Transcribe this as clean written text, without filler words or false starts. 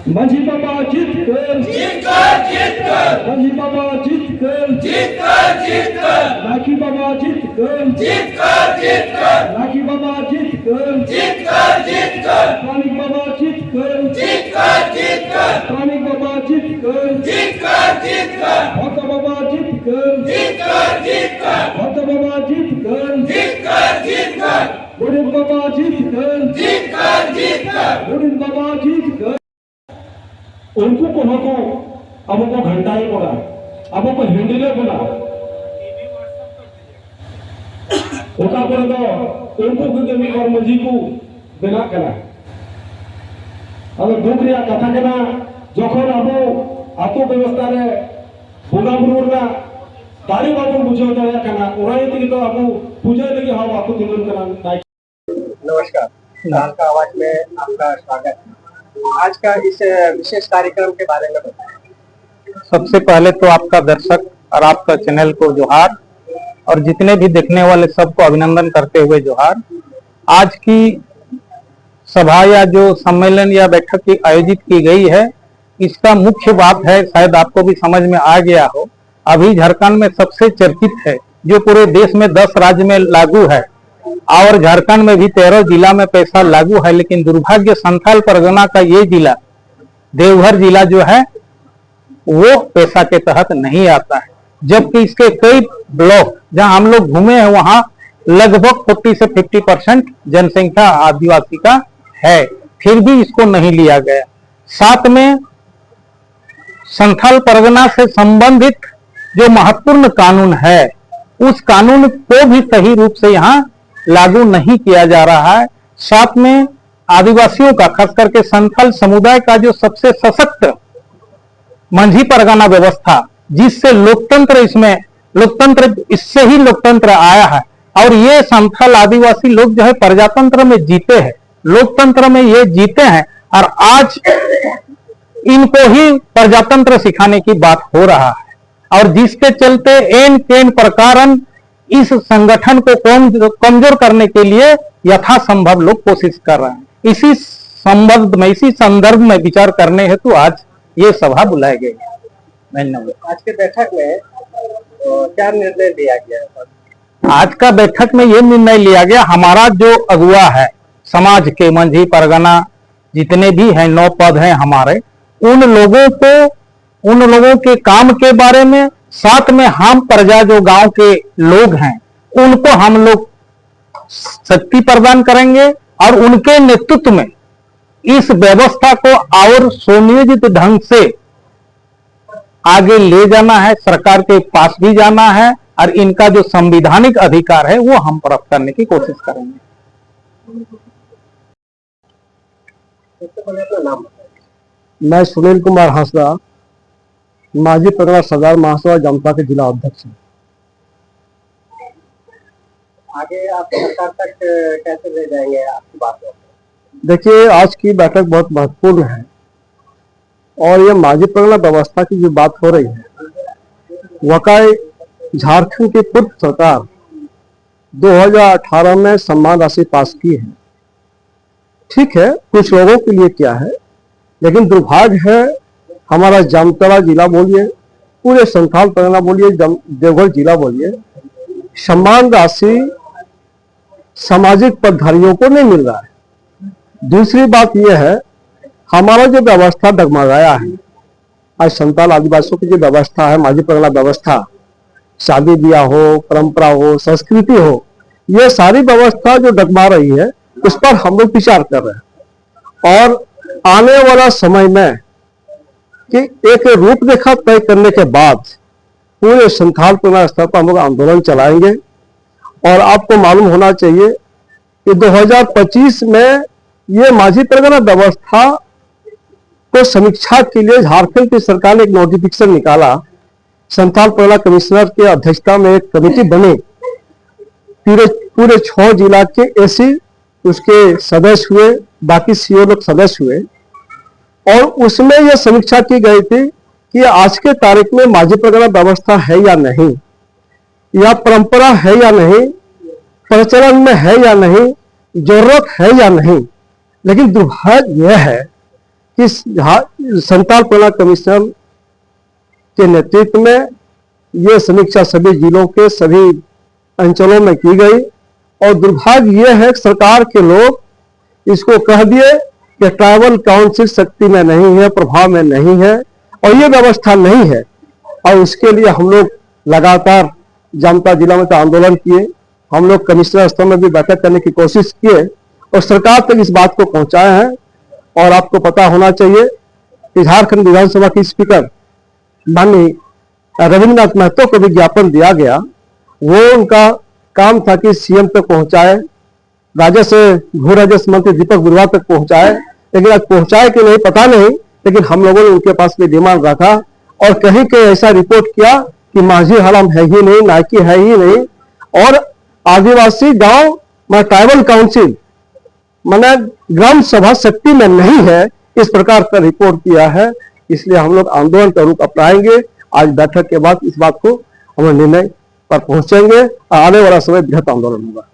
माझी बाबा जीत कर, माझी बाबा जीत कर, लाखी बाबा जीत कर, लाखी बाबा जीत कर, प्राणिक बाबा जीत कर, प्राणिक बाबा जीत कर, भक्त बाबा जीत कर, भक्त बाबा जीत कर, बुढ़िन बाबा जीत कर, बुढ़िन बाबा जीत कर। उनको को अब को घंटा ही बोला, अब को हिंदी ले बोला, ओका बोले तो उनको क्योंकि मैं और मजी को बिना करा अब दुख रिया कथा के ना जखन अब आतो व्यवस्था रे बोगा बुरुना दारी बाबू बुझो दया कना ओराई थी तो अब पूजा लगी हम आपको दिलन करा। नमस्कार, लाल का आवाज में आपका स्वागत है। आज का इस विशेष कार्यक्रम के बारे में बताएं। सबसे पहले तो आपका दर्शक और आपका चैनल को जोहार और जितने भी देखने वाले सबको अभिनंदन करते हुए जोहार। आज की सभा या जो सम्मेलन या बैठक की आयोजित की गई है, इसका मुख्य बात है, शायद आपको भी समझ में आ गया हो, अभी झारखंड में सबसे चर्चित है, जो पूरे देश में 10 राज्य में लागू है और झारखंड में भी 13 जिला में पैसा लागू है, लेकिन दुर्भाग्य संथाल परगना का ये जिला देवघर जिला जो है वो पैसा के तहत नहीं आता है, जबकि इसके कई ब्लॉक जहां हम लोग घूमे हैं वहां लगभग 40 से 50% जनसंख्या आदिवासी का है, फिर भी इसको नहीं लिया गया। साथ में संथाल परगना से संबंधित जो महत्वपूर्ण कानून है उस कानून को भी सही रूप से यहाँ लागू नहीं किया जा रहा है। साथ में आदिवासियों का, खास करके संथाल समुदाय का जो सबसे सशक्त मंझी परगना व्यवस्था, जिससे लोकतंत्र इससे ही लोकतंत्र आया है और ये संथाल आदिवासी लोग जो है प्रजातंत्र में जीते हैं, लोकतंत्र में ये जीते हैं और आज इनको ही प्रजातंत्र सिखाने की बात हो रहा है और जिसके चलते एन केन प्रकारन इस संगठन को कमजोर करने के लिए यथासंभव लोग कोशिश कर रहे हैं। इसी संदर्भ में विचार करने हेतु आज ये सभा बुलाई गई। धन्यवाद। आज के बैठक में क्या निर्णय लिया गया? आज का बैठक में ये निर्णय लिया गया, हमारा जो अगुआ है समाज के मंझी परगना जितने भी हैं 9 पद हैं हमारे, उन लोगों के काम के बारे में, साथ में हम प्रजा जो गांव के लोग हैं उनको हम लोग शक्ति प्रदान करेंगे और उनके नेतृत्व में इस व्यवस्था को और सुनियोजित ढंग से आगे ले जाना है, सरकार के पास भी जाना है और इनका जो संवैधानिक अधिकार है वो हम प्राप्त करने की कोशिश करेंगे। मैं सुनील कुमार हांसदा, माझी परगना सरदार महासभा जनता के जिला अध्यक्ष हैं। आगे आप सरकार तक कैसे ले जाएंगे आपकी बात? देखिए, आज की बैठक बहुत महत्वपूर्ण है और ये माझी परगना व्यवस्था की जो बात हो रही है, वकाई झारखंड की पूर्व सरकार 2018 में सम्मान राशि पास की है। ठीक है, कुछ लोगों के लिए क्या है, लेकिन दुर्भाग्य है हमारा जामताड़ा जिला बोलिए, पूरे संथाल परगना बोलिए, देवघर जिला बोलिए, सम्मान राशि सामाजिक पदधारियों को नहीं मिल रहा है। दूसरी बात यह है, हमारा जो व्यवस्था डगमगाया है, आज संथाल आदिवासियों की जो व्यवस्था है, माझी परगना व्यवस्था, शादी ब्याह हो, परंपरा हो, संस्कृति हो, यह सारी व्यवस्था जो डगमा रही है उस पर हम लोग विचार कर रहे हैं और आने वाला समय में कि एक रूपरेखा तय करने के बाद पूरे संथाल परगना स्तर पर हम लोग आंदोलन चलाएंगे। और आपको मालूम होना चाहिए कि 2025 में ये माझी परगना व्यवस्था को समीक्षा के लिए झारखंड की सरकार ने एक नोटिफिकेशन निकाला। संथाल परगना कमिश्नर के अध्यक्षता में एक कमेटी बनी, पूरे 6 जिला के एसी उसके सदस्य हुए, बाकी सीओ लोग सदस्य हुए और उसमें यह समीक्षा की गई थी कि आज के तारीख में माझी परगना व्यवस्था है या नहीं, या परंपरा है या नहीं, प्रचलन में है या नहीं, जरूरत है या नहीं। लेकिन दुर्भाग्य यह है कि संताल परगना कमिश्नर के नेतृत्व में ये समीक्षा सभी जिलों के सभी अंचलों में की गई। और दुर्भाग्य ये है कि सरकार के लोग इसको कह दिए कि ट्राइबल काउंसिल शक्ति में नहीं है, प्रभाव में नहीं है और ये व्यवस्था नहीं है। और उसके लिए हम लोग लगातार जामताड़ा जिला में तो आंदोलन किए, हम लोग कमिश्नर स्तर में भी बैठक करने की कोशिश किए और सरकार तक इस बात को पहुंचाए हैं। और आपको पता होना चाहिए कि झारखंड विधानसभा के स्पीकर माननीय रविन्द्रनाथ महतो को भी ज्ञापन दिया गया। वो उनका काम था कि सीएम तक पहुंचाए, राजस्व भू राजस्व मंत्री दीपक बुर्रा तक पहुंचाए, लेकिन आज पहुंचाए कि नहीं पता नहीं। लेकिन हम लोगों ने उनके पास भी डिमांड रखा और कहीं के ऐसा रिपोर्ट किया कि माझी हराम है ही नहीं, नायकी है ही नहीं और आदिवासी गांव में ट्राइबल काउंसिल माने ग्राम सभा शक्ति में नहीं है, इस प्रकार का रिपोर्ट किया है। इसलिए हम लोग आंदोलन का रूप अपनाएंगे। आज बैठक के बाद इस बात को हम निर्णय पर पहुंचेंगे और आने वाला समय बृहत आंदोलन होगा।